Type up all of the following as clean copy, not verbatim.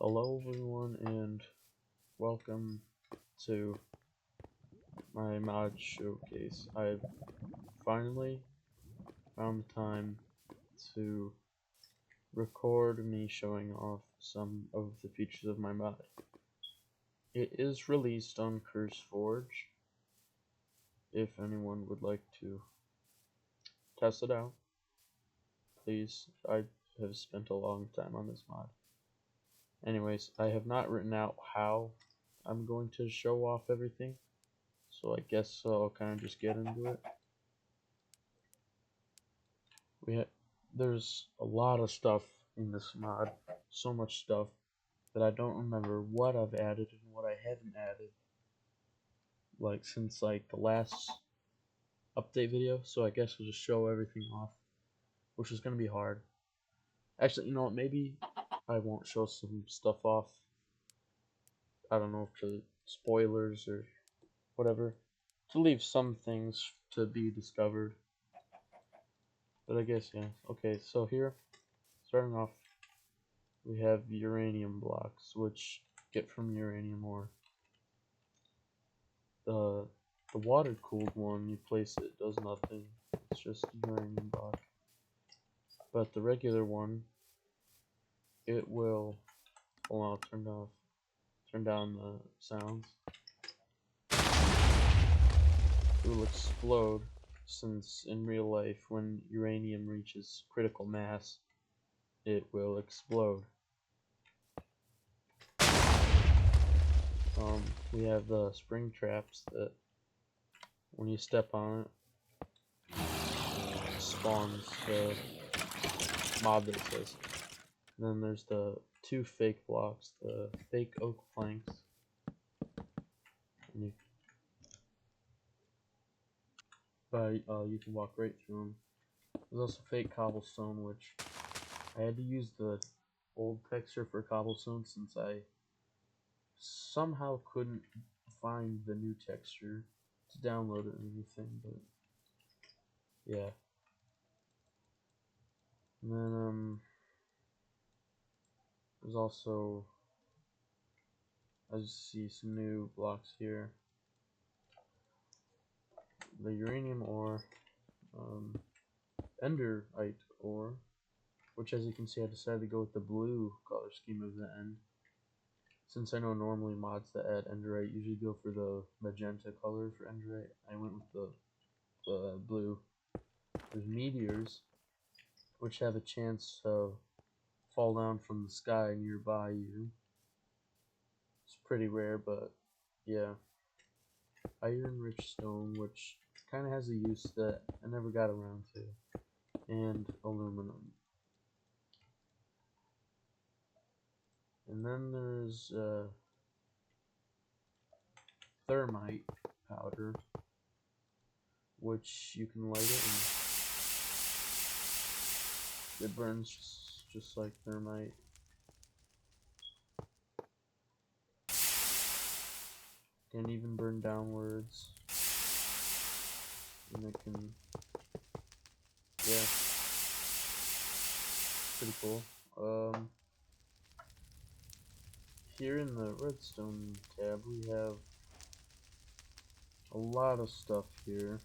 Hello everyone and welcome to my mod showcase. I've finally found the time to record me showing off some of the features of my mod. It is released on CurseForge if anyone would like to test it out. Please, I have spent a long time on this mod. Anyways, I have not written out how I'm going to show off everything. So I guess I'll kind of just get into it. There's a lot of stuff in this mod, so much stuff that I don't remember what I've added and what I haven't added. Like since like the last update video, so I guess we'll just show everything off, which is gonna be hard. Actually, you know what? Maybe I won't show some stuff off. I don't know if to spoilers or whatever, to leave some things to be discovered. But I guess, yeah. Okay, so here, starting off, we have uranium blocks, which get from uranium ore. The water-cooled one, you place it, does nothing. It's just a uranium block. But the regular one, it will, hold on, I'll turn down the sounds. It will explode, since in real life, when uranium reaches critical mass, it will explode. We have the spring traps that when you step on it, spawns the mob that it says. And then there's the two fake blocks, the fake oak planks. And you can walk right through them. There's also fake cobblestone, which I had to use the old texture for cobblestone since I somehow couldn't find the new texture to download it or anything, but yeah. And then there's also, I just see some new blocks here. The uranium ore, enderite ore, which as you can see I decided to go with the blue color scheme of the end. Since I know normally mods that add enderite usually go for the magenta color for enderite, I went with the blue. There's meteors, which have a chance to fall down from the sky nearby you. It's pretty rare, but yeah. Iron rich stone, which kind of has a use that I never got around to. And aluminum. And then there's thermite powder, which you can light it and it burns just like thermite. Can even burn downwards, and it can, yeah, pretty cool. Here in the redstone tab we have a lot of stuff here.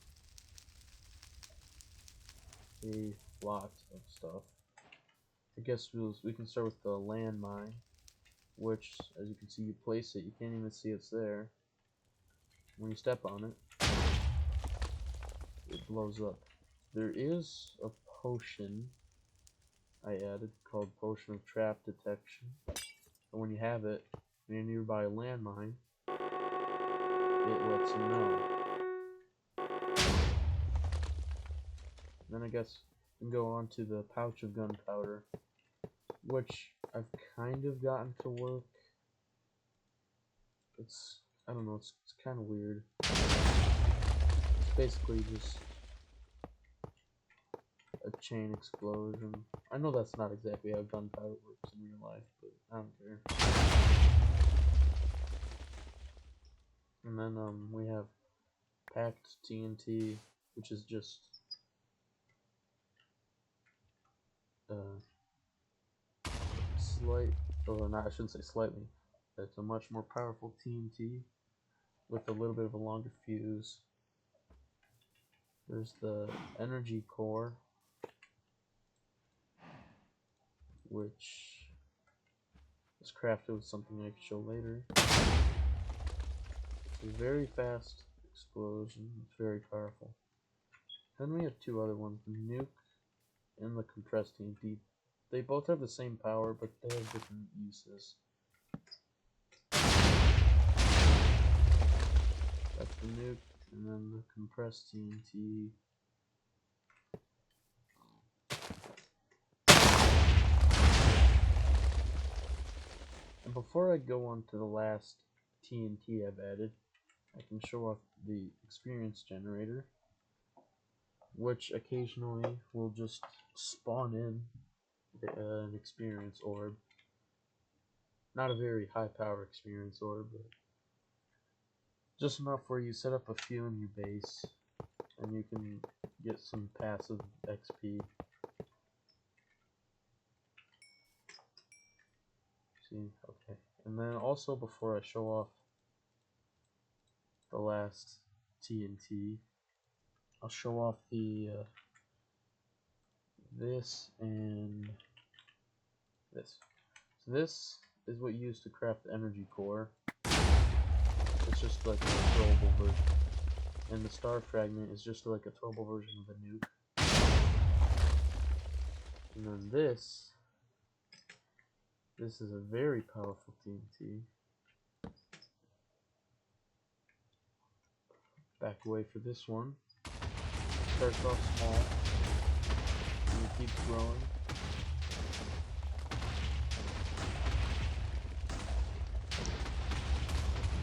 A lot of stuff. I guess we can start with the landmine, which, as you can see, you place it, you can't even see it's there. When you step on it, it blows up. There is a potion I added called Potion of Trap Detection. And when you have it, when you're nearby a landmine, it lets you know. Then I guess we can go on to the pouch of gunpowder, which I've kind of gotten to work. I don't know, it's kind of weird. It's basically just a chain explosion. I know that's not exactly how gunpowder works in real life, but I don't care. And then we have packed TNT, which is just slight or not, I shouldn't say slightly. It's a much more powerful TNT with a little bit of a longer fuse. There's the energy core, which is crafted with something I can show later. It's a very fast explosion. It's very powerful. Then we have two other ones, the nuke and the compressed TNT. They both have the same power, but they have different uses. That's the nuke, and then the compressed TNT. And before I go on to the last TNT I've added, I can show off the experience generator, which occasionally will just spawn in an experience orb. Not a very high power experience orb, but just enough where you set up a few in your base and you can get some passive XP. See, okay. And then also, before I show off the last TNT, I'll show off the this and this. So this is what you use to craft the energy core. It's just like a throwable version. And the star fragment is just like a throwable version of the nuke. And then this is a very powerful TNT. Back away for this one. Starts off small and it keeps growing.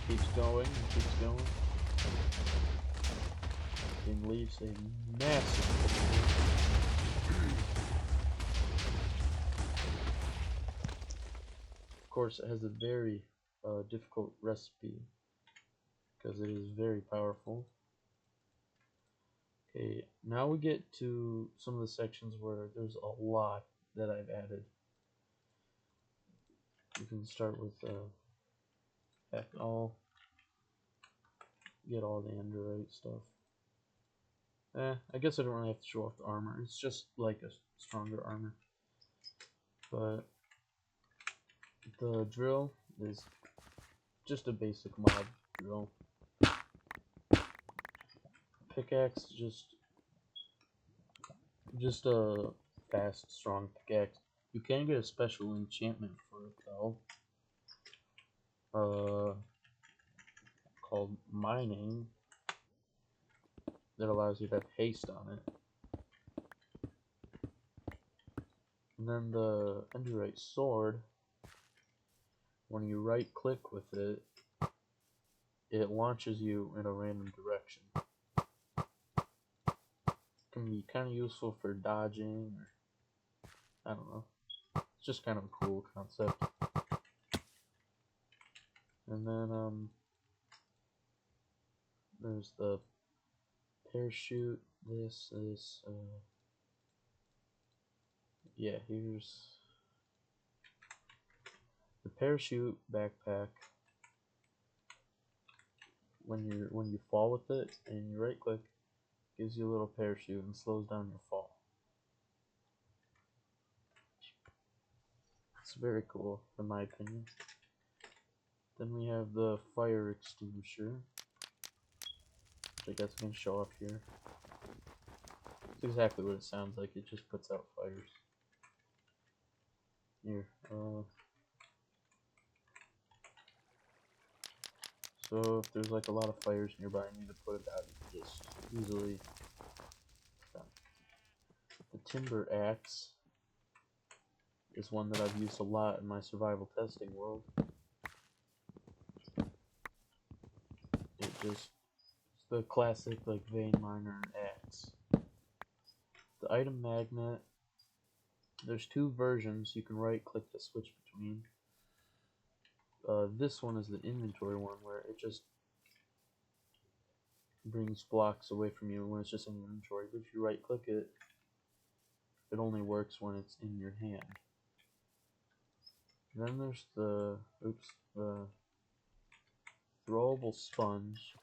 Keeps going and keeps going. And leaves a massive. Of course, it has a very difficult recipe because it is very powerful. Okay, now we get to some of the sections where there's a lot that I've added. You can start with all, get all the Android stuff. I guess I don't really have to show off the armor. It's just like a stronger armor. But the drill is just a basic mod drill. Pickaxe, just a fast, strong pickaxe. You can get a special enchantment for it though, called mining, that allows you to have haste on it. And then the Enderite sword, when you right click with it, it launches you in a random direction. It can be kind of useful for dodging, or I don't know. It's just kind of a cool concept. And then there's the parachute. Yeah, here's the parachute backpack. When you fall with it and you right click, gives you a little parachute and slows down your fall. It's very cool in my opinion. Then we have the fire extinguisher, which I guess I can show off here. It's exactly what it sounds like. It just puts out fires. Here, so if there's like a lot of fires nearby and you need to put it out, you can just easily. The timber axe is one that I've used a lot in my survival testing world. It's the classic like vein miner axe. The item magnet, there's two versions. You can right click to switch between. This one is the inventory one where it just brings blocks away from you when it's just in your inventory, but if you right click it, it only works when it's in your hand. And then there's the throwable sponge,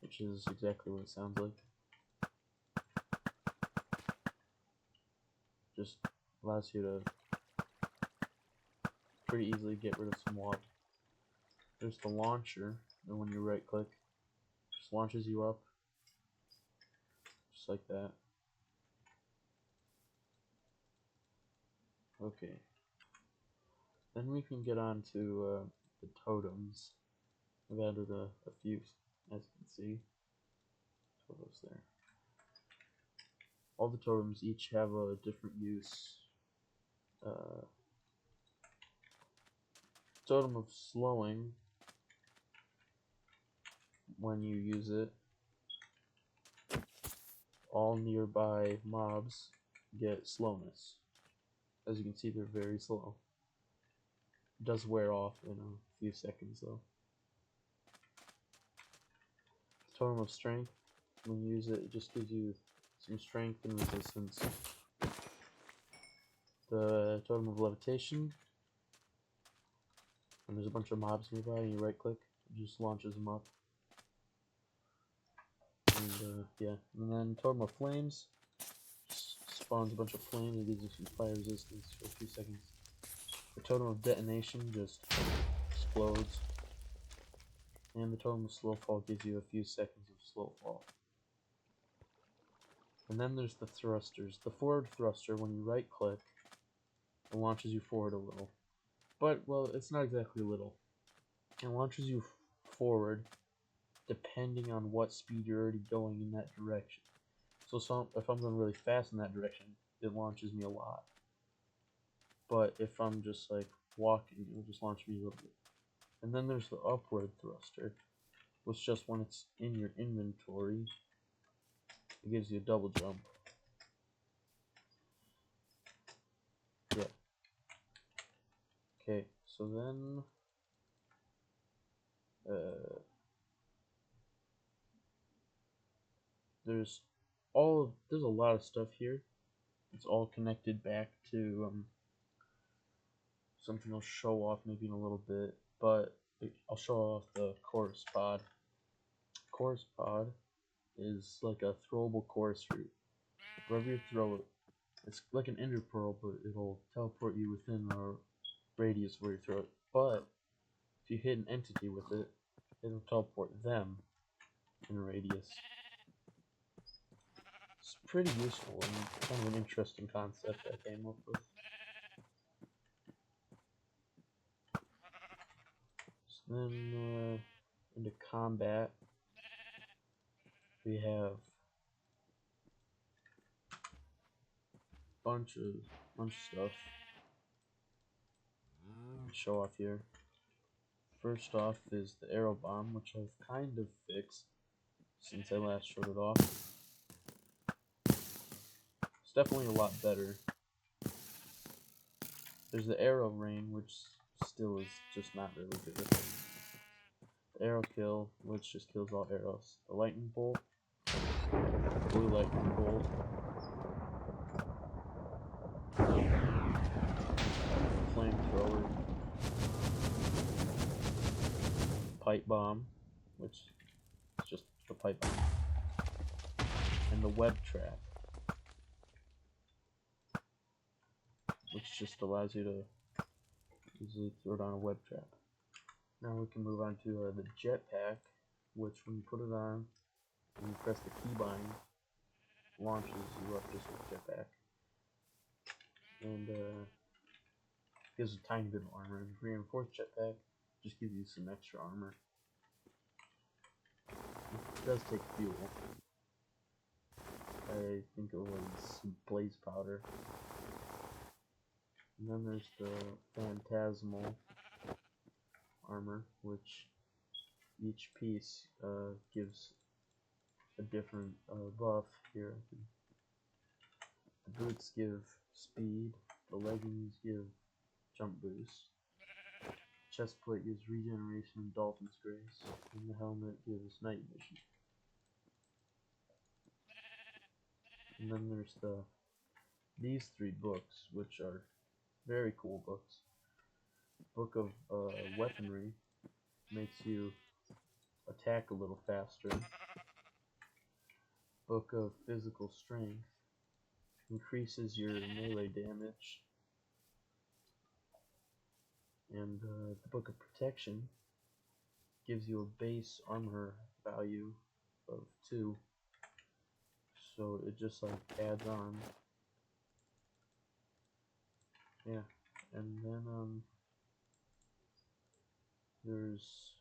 which is exactly what it sounds like. Just allows you to pretty easily get rid of some water. There's the launcher, and when you right click, it just launches you up, just like that. Okay. Then we can get on to the totems. I've added a few, as you can see. Photos there. All the totems each have a different use. Totem of slowing, when you use it, all nearby mobs get slowness. As you can see, they're very slow. It does wear off in a few seconds though. Totem of strength, when you use it, it just gives you some strength and resistance. The totem of levitation, when there's a bunch of mobs nearby and you right click, it just launches them up. And yeah, and then totem of flames, spawns a bunch of flames and gives you some fire resistance for a few seconds. The totem of detonation just explodes. And the totem of slow fall gives you a few seconds of slow fall. And then there's the thrusters. The forward thruster, when you right click, it launches you forward a little. But, well, it's not exactly little. It launches you forward depending on what speed you're already going in that direction. So if I'm going really fast in that direction, it launches me a lot. But if I'm just like walking, it'll just launch me a little bit. And then there's the upward thruster, which just when it's in your inventory, it gives you a double jump. Yeah. Okay, so then there's a lot of stuff here. It's all connected back to something I'll show off maybe in a little bit, but I'll show off the chorus pod. Chorus pod is like a throwable chorus root. Wherever you throw it, it's like an ender pearl, but it'll teleport you within a radius where you throw it. But if you hit an entity with it, it'll teleport them in a radius. It's pretty useful and kind of an interesting concept I came up with. So then into combat, we have bunch of stuff to show off here. First off is the arrow bomb, which I've kind of fixed since I last showed it off. It's definitely a lot better. There's the arrow rain, which still is just not really good. The arrow kill, which just kills all arrows. The lightning bolt, blue lightning bolt. Flamethrower. Pipe bomb, which is just the pipe bomb. And the web trap, which just allows you to easily throw down a web trap. Now we can move on to the jetpack, which when you put it on, and you press the keybind, launches you up just like jetpack. And gives a tiny bit of armor. And reinforced jetpack just gives you some extra armor. It does take fuel. I think it was blaze powder. And then there's the phantasmal armor, which each piece gives a different buff here. The boots give speed, the leggings give jump boost, chest plate gives regeneration and dolphin's grace, and the helmet gives night vision. And then there's these three books, which are very cool books. Book of Weaponry makes you attack a little faster. Book of Physical Strength increases your melee damage. And the Book of Protection gives you a base armor value of 2. So it just like adds on. Yeah. And then there's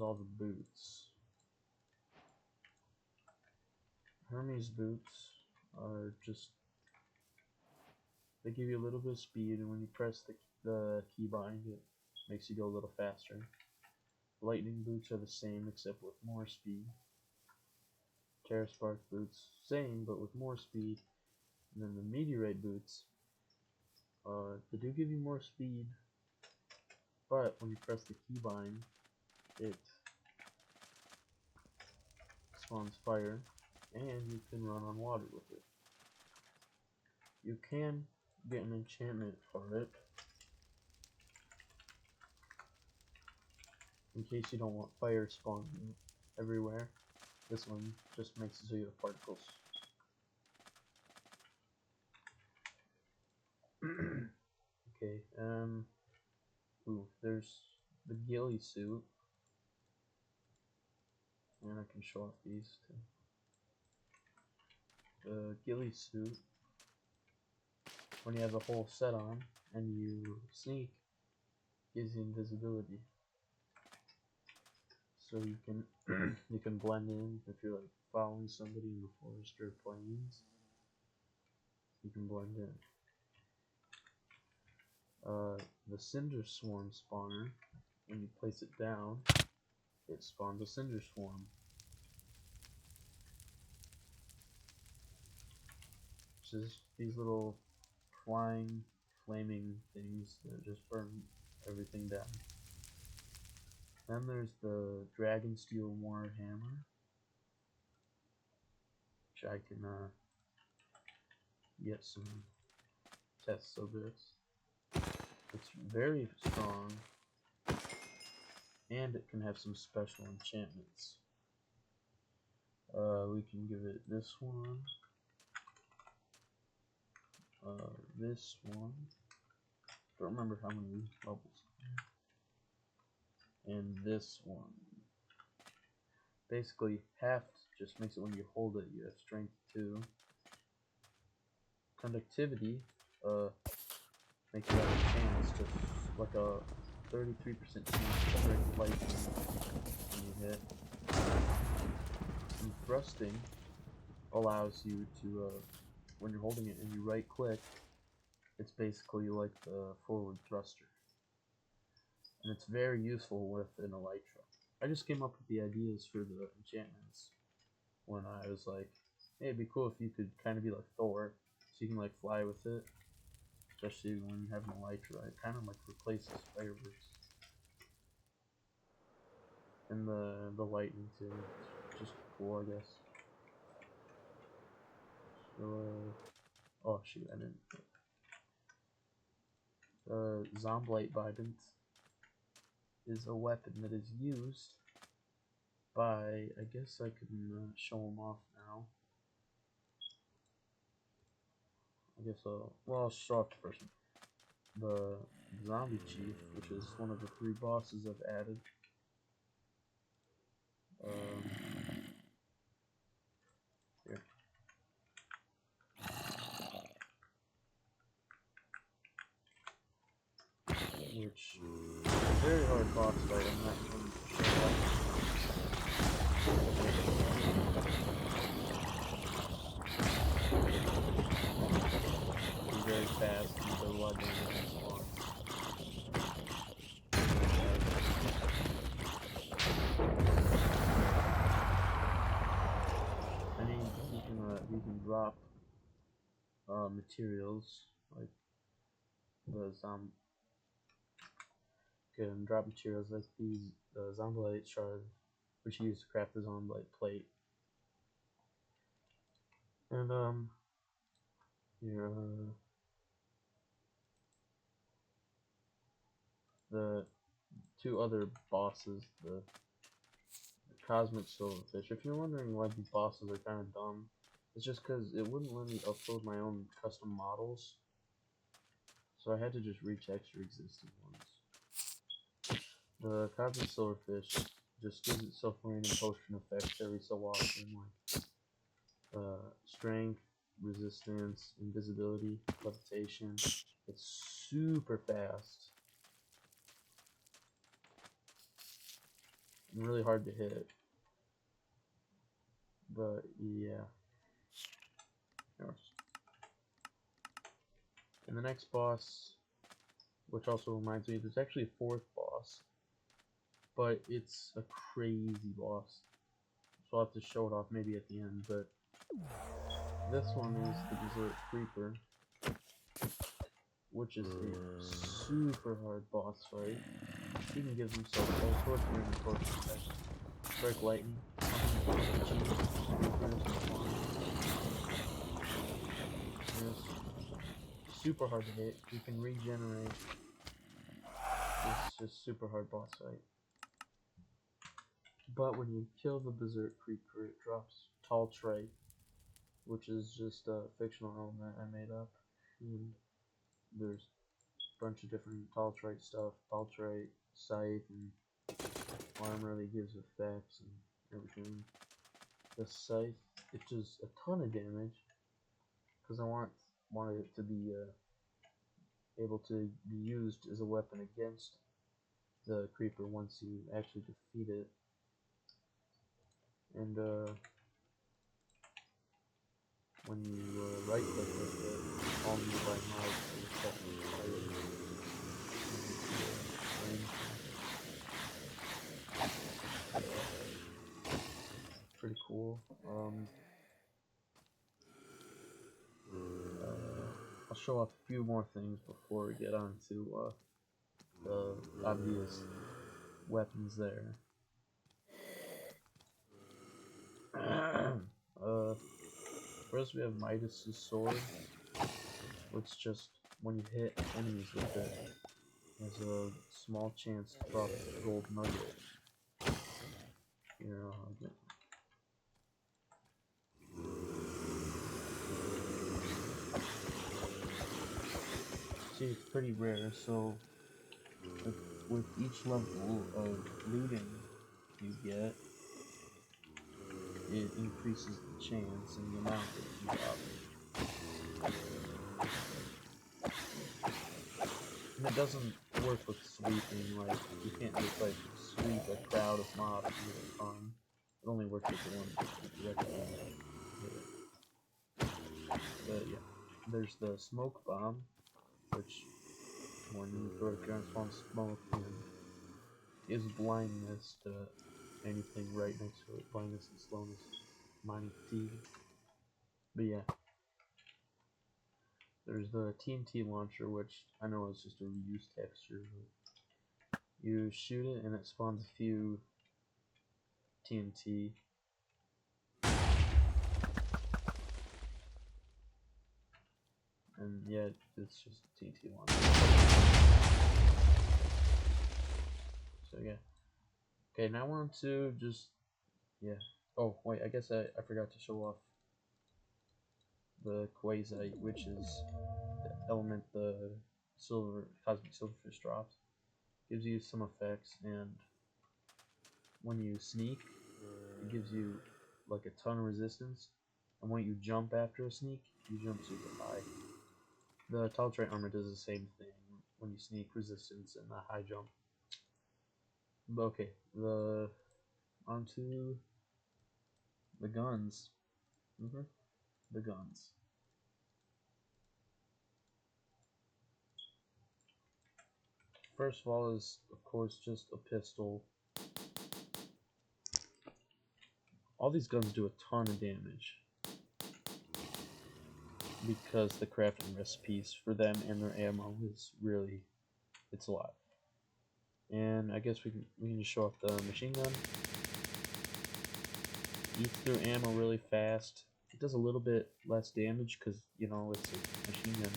all the boots. Hermes boots are just, they give you a little bit of speed, and when you press the keybind, it makes you go a little faster. Lightning boots are the same except with more speed. Terra Spark boots, same but with more speed. And then the Meteorite boots, they do give you more speed, but when you press the keybind, it spawns fire, and you can run on water with it. You can get an enchantment for it, in case you don't want fire spawning everywhere. This one just makes it so you have particles. Okay, ooh, there's the ghillie suit, and I can show off these too. The ghillie suit, when you have the whole set on and you sneak, gives you invisibility. So you can you can blend in if you're like following somebody in the forest or plains. You can blend in. The Cinder Swarm spawner, when you place it down, it spawns a Cinder Swarm. Which is these little flying, flaming things that just burn everything down. Then there's the Dragonsteel Warhammer, which I can get some tests of this. It's very strong, and it can have some special enchantments. We can give it this one, this one. Don't remember how many levels. And this one. Basically, heft just makes it when you hold it, you have strength 2. Conductivity makes you have a chance, just like a 33% chance to break lightning when you hit. And thrusting allows you to, when you're holding it and you right click, it's basically like the forward thruster. And it's very useful with an elytra. I just came up with the ideas for the enchantments when I was like, hey, it'd be cool if you could kind of be like Thor, so you can like fly with it, especially when you have an elytra. It kind of like replaces fireworks. And the lightning too, it's just cool, I guess. So, oh shoot, I didn't. Zomblite Bident is a weapon that is used by, I guess I can show them off now. I guess well, I'll show off the first one. The Zombie Chief, which is one of the 3 bosses I've added. Here. Which is a very hard boss fight. I'm not going to show off. He's very fast and does a lot of damage in spawn. And he can drop materials like the can drop materials like these Zomblite shards, which he used to craft the Zomblite plate. And here the two other bosses, the cosmic silverfish. If you're wondering why these bosses are kind of dumb, it's just because it wouldn't let me upload my own custom models, so I had to just retexture existing ones. The cosmic silverfish just gives itself random potion effects every so often, like strength, resistance, invisibility, levitation. It's super fast and really hard to hit. But yeah. And the next boss, which also reminds me, there's actually a fourth boss, but it's a crazy boss. So I'll have to show it off maybe at the end, but this one is the Desert Creeper, which is a super hard boss fight. He can give himself all sorts of random torture effects. Strike lightning, super hard to hit. You can regenerate. It's just super hard boss fight. But when you kill the Berserk Creeper, it drops Tall Trite, which is just a fictional element I made up. And there's a bunch of different Tall Trite stuff. Tall Trite, Scythe, and armor that gives effects and everything. The Scythe, it does a ton of damage because I wanted it to be able to be used as a weapon against the creeper once you actually defeat it. And when you right click with it, all nearby mobs will set pretty cool. I'll show off a few more things before we get on to the obvious weapons there. First we have Midas's sword, which just, when you hit enemies with it, has a small chance to drop a gold nugget. Here, I'll get... See, it's pretty rare, so with each level of looting you get, it increases the chance and the amount that you drop. And it doesn't work with sweeping, like, you can't just, like, sweep a crowd of mobs and get it fun. It only works with the ones that you directly hit. But yeah, there's the smoke bomb, which, when you throw it down, spawns smoke and gives blindness to anything right next to it. Blindness and slowness, minus T. But yeah. There's the TNT launcher, which I know is just a reused texture. You shoot it and it spawns a few TNT. And yeah, it's just a TNT launcher. So yeah. Okay, now we're on to just, yeah. Oh, wait, I guess I forgot to show off the Quasite, which is the element the cosmic silverfish drops. Gives you some effects, and when you sneak, it gives you like a ton of resistance, and when you jump after a sneak, you jump super high. The Tall Trite armor does the same thing when you sneak, resistance and a high jump. But okay, onto the guns. The guns. First of all is, of course, just a pistol. All these guns do a ton of damage because the crafting recipes for them and their ammo is really, it's a lot. And I guess we can just show off the machine gun. Eats through ammo really fast. It does a little bit less damage because, you know, it's a machine gun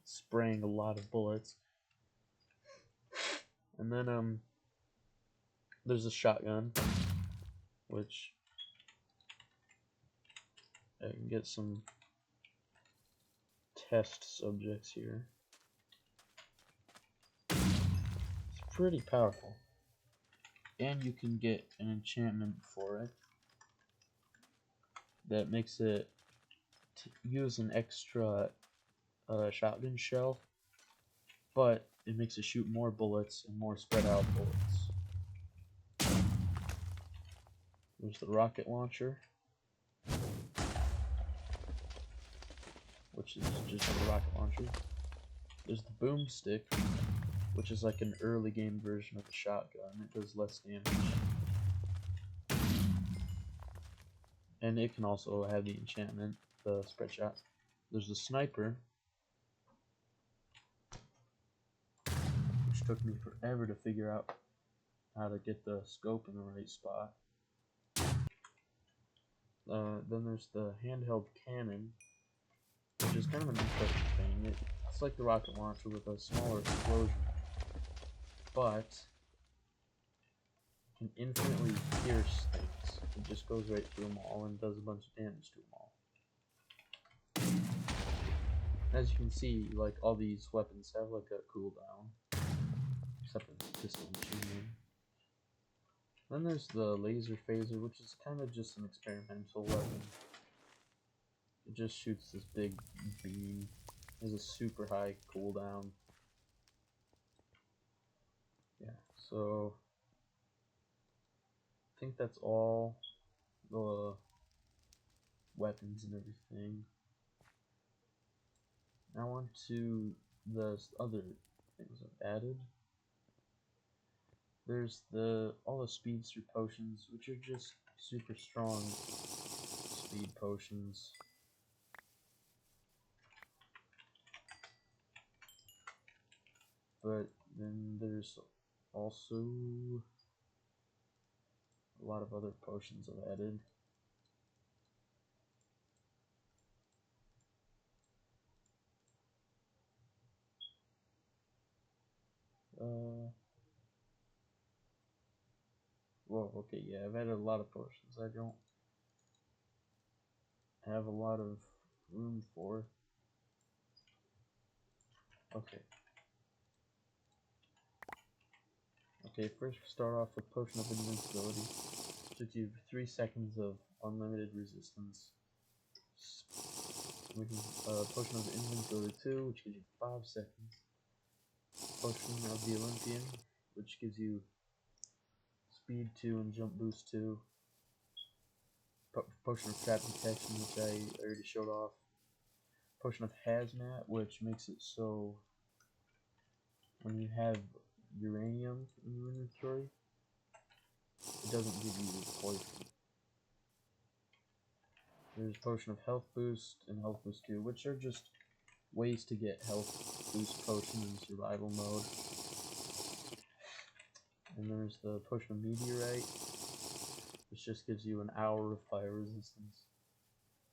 spraying a lot of bullets. And then there's a shotgun, which I can get some test subjects here. It's pretty powerful. And you can get an enchantment for it that makes it use an extra shotgun shell, but it makes it shoot more bullets and more spread out bullets. There's the rocket launcher, which is just a rocket launcher. There's the boomstick, which is like an early game version of the shotgun. It does less damage. And it can also have the enchantment, the spread shot. There's the sniper, which took me forever to figure out how to get the scope in the right spot. Then there's the handheld cannon, which is kind of an interesting thing. It's like the rocket launcher with a smaller explosion, but can infinitely pierce things. It just goes right through them all and does a bunch of damage to them all. As you can see, like all these weapons have like a cooldown, except for the pistol machine gun. Then there's the laser phaser, which is kind of just an experimental weapon. It just shoots this big beam. It has a super high cooldown. Yeah, so I think that's all the weapons and everything. Now on to the other things I've added. There's all the speedster potions, which are just super strong speed potions. But then there's also a lot of other potions I've added. Well, okay, yeah, I've added a lot of potions I don't have a lot of room for. Okay. Okay, first we start off with Potion of Invincibility. Gives you 3 seconds of unlimited resistance. Potion of Invincibility 2, which gives you 5 seconds. Potion of the Olympian, which gives you Speed 2 and Jump Boost 2. Potion of Trap Detection, which I already showed off. Potion of Hazmat, which makes it so when you have uranium in your inventory, it doesn't give you poison. There's Potion of Health Boost and Health Boost 2, which are just ways to get health boost potion in survival mode. And there's the Potion of Meteorite, which just gives you an hour of fire resistance.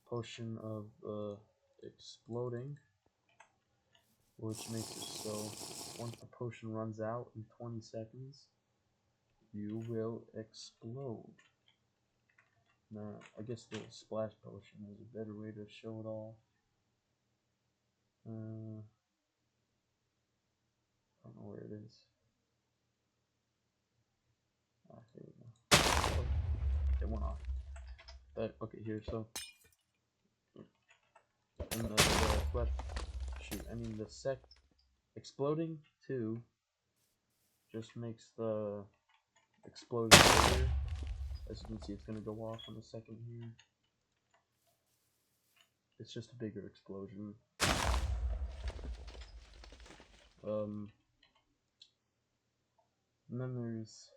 Potion of Exploding, which makes it so once the potion runs out in 20 seconds, you will explode. Now, I guess the Splash Potion is a better way to show it all. I don't know where it is. Ah, here we go. Oh, it went off. But, okay, here, so. And the Splash. Shoot, I mean, the Exploding 2 just makes the explosion bigger. As you can see, it's going to go off in a second here. It's just a bigger explosion. And then there's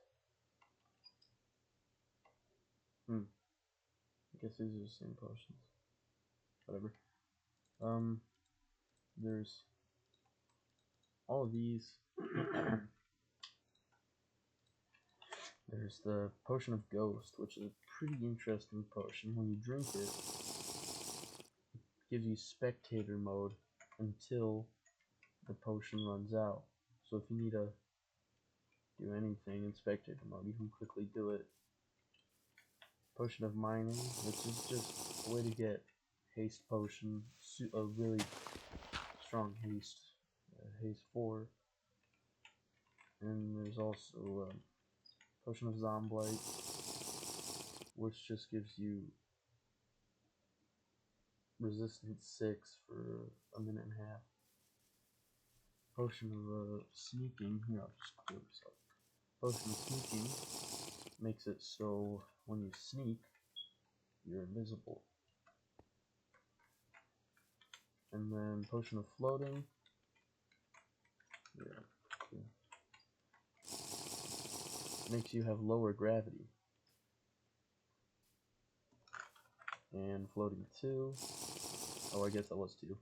I guess these are the same potions. Whatever. There's all of these. There's the Potion of Ghost, which is a pretty interesting potion. When you drink it, it gives you spectator mode until the potion runs out. So if you need a do anything in spectator mode. You can quickly do it. Potion of mining, which is just a way to get haste potion, a really strong haste, haste 4. And there's also potion of Zomblight, which just gives you resistance 6 for a minute and a half. Potion of sneaking, here I'll just clear this up. Potion of sneaking makes it so when you sneak, you're invisible. And then potion of floating, makes you have lower gravity. And floating 2, oh I guess that was 2.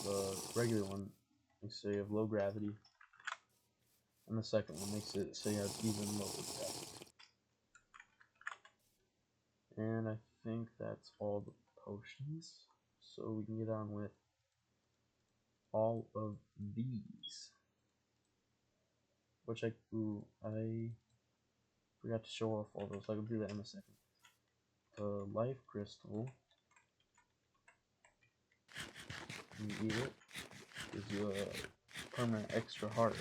The regular one makes it so you have low gravity. And the second one makes it so you have even lower gravity. And I think that's all the potions. So we can get on with all of these. Which I forgot to show off all those. I will do that in a second. The life crystal, you eat it, gives you a permanent extra heart.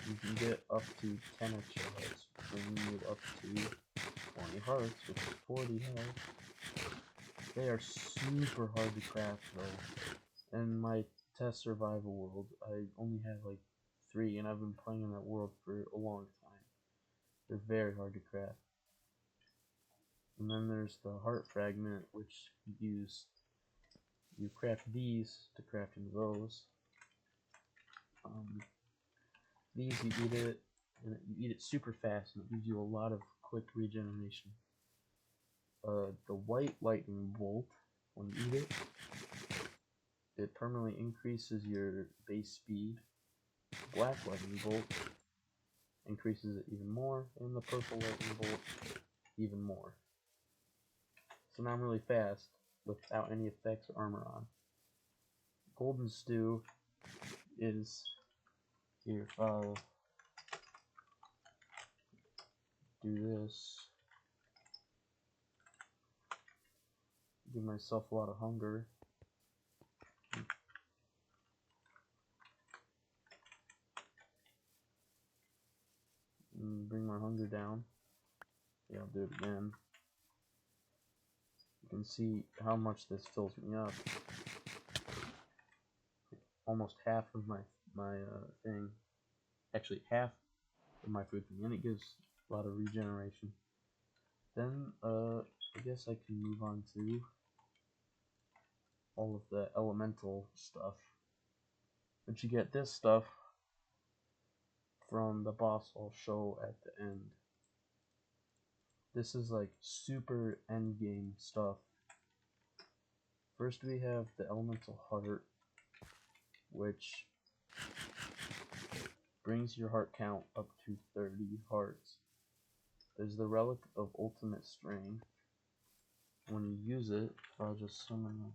You can get up to 10 extra hearts, bringing you up to 20 hearts, which is 40 health. They are super hard to craft though. In my test survival world, I only have like 3, and I've been playing in that world for a long time. They're very hard to craft. And then there's the heart fragment, which you craft these to craft into those. These you eat it, and you eat it super fast, and it gives you a lot of quick regeneration. The white lightning bolt, when you eat it, it permanently increases your base speed. Black lightning bolt increases it even more, and the purple lightning bolt even more. So now I'm really fast without any effects or armor on. Golden stew is here. If I'll do this, give myself a lot of hunger. And bring my hunger down. Yeah, I'll do it again. You can see how much this fills me up. Almost half of my thing. Actually, half of my food thing, and it gives a lot of regeneration. Then, I guess I can move on to all of the elemental stuff. But you get this stuff from the boss I'll show at the end. This is like super endgame stuff. First we have the elemental heart, which brings your heart count up to 30 hearts. There's the relic of ultimate strength. When you use it, I'll just summon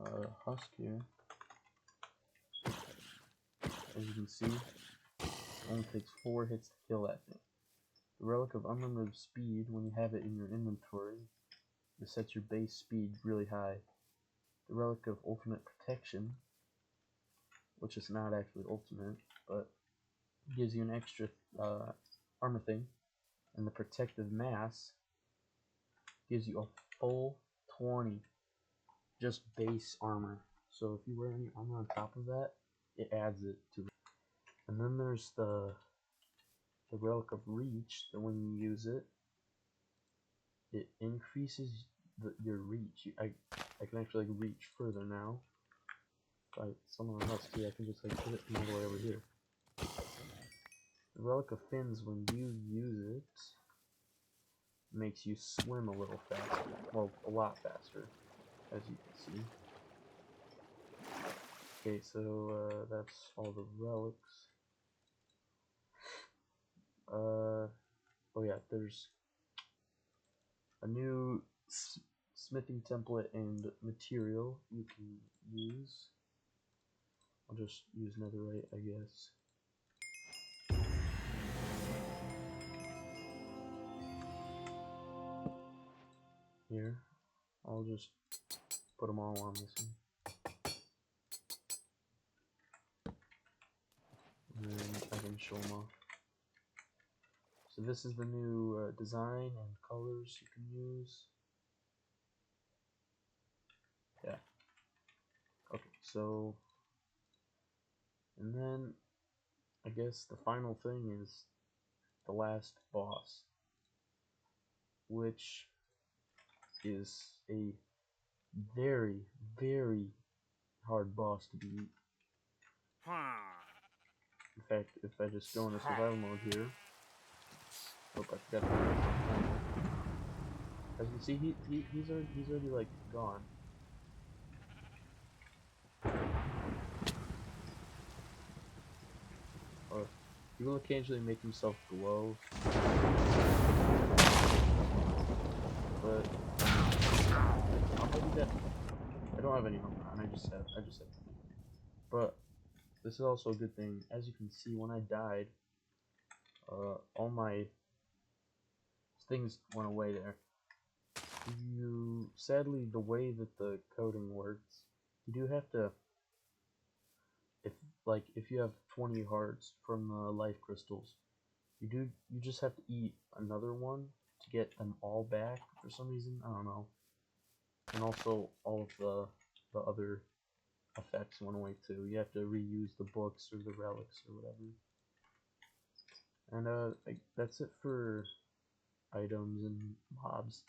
a husk here. As you can see, it only takes 4 hits to kill that thing. The relic of unlimited speed, when you have it in your inventory, it sets your base speed really high. The relic of ultimate protection, which is not actually ultimate, but gives you an extra armor thing. And the protective mass gives you a full 20 just base armor. So if you wear any armor on top of that, it adds it to it. And then there's the relic of reach, that when you use it, it increases your reach. I can actually like, reach further now. If I summon a husky, I can just like put it all the way over here. The relic of fins, when you use it, makes you swim a little faster. Well, a lot faster, as you can see. Okay, so that's all the relics. Oh yeah, there's a new smithing template and material you can use. I'll just use netherite, I guess. here. I'll just put them all on this one. And then I can show them off. So this is the new design and colors you can use. Yeah. Okay, so, and then I guess the final thing is the last boss, which is a very, very hard boss to beat. In fact, if I just go into survival mode here, oh, I forgot to do this. As you can see, he's already like gone. Or he will occasionally make himself glow, but I'll do that. I don't have any armor on. I just have. But this is also a good thing. As you can see, when I died, all my things went away there. Sadly, the way that the coding works, you do have to, if you have 20 hearts from the life crystals, you just have to eat another one to get them all back for some reason. I don't know. And also all of the other effects went away too. You have to reuse the books or the relics or whatever. And that's it for items and mobs.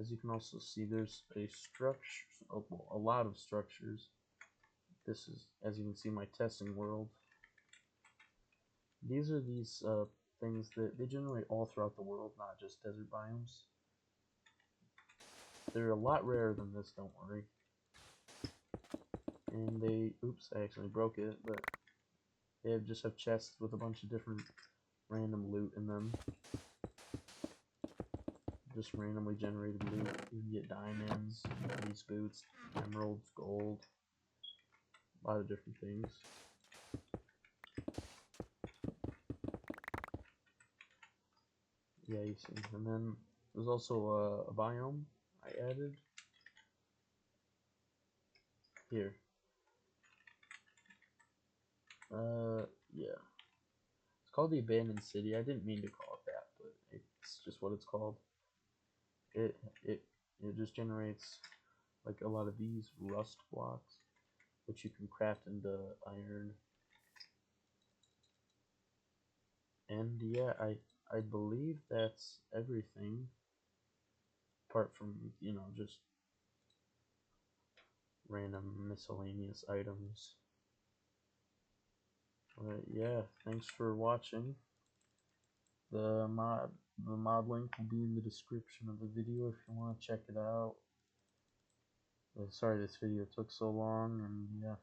As you can also see, there's a structure, a lot of structures. This is, as you can see, my testing world. These are these things that they generate all throughout the world, not just desert biomes. They're a lot rarer than this, don't worry. And they, oops, I accidentally broke it, but they just have chests with a bunch of different random loot in them. Just randomly generated loot. You can get diamonds, these boots, emeralds, gold, a lot of different things. Yeah, you see. And then there's also a biome I added here. Yeah. It's called the Abandoned City. I didn't mean to call it that, but it's just what it's called. It just generates like a lot of these rust blocks, which you can craft into iron. And yeah, I believe that's everything, apart from, you know, just random miscellaneous items. But yeah, thanks for watching. The mod link will be in the description of the video if you want to check it out. Sorry this video took so long, and yeah.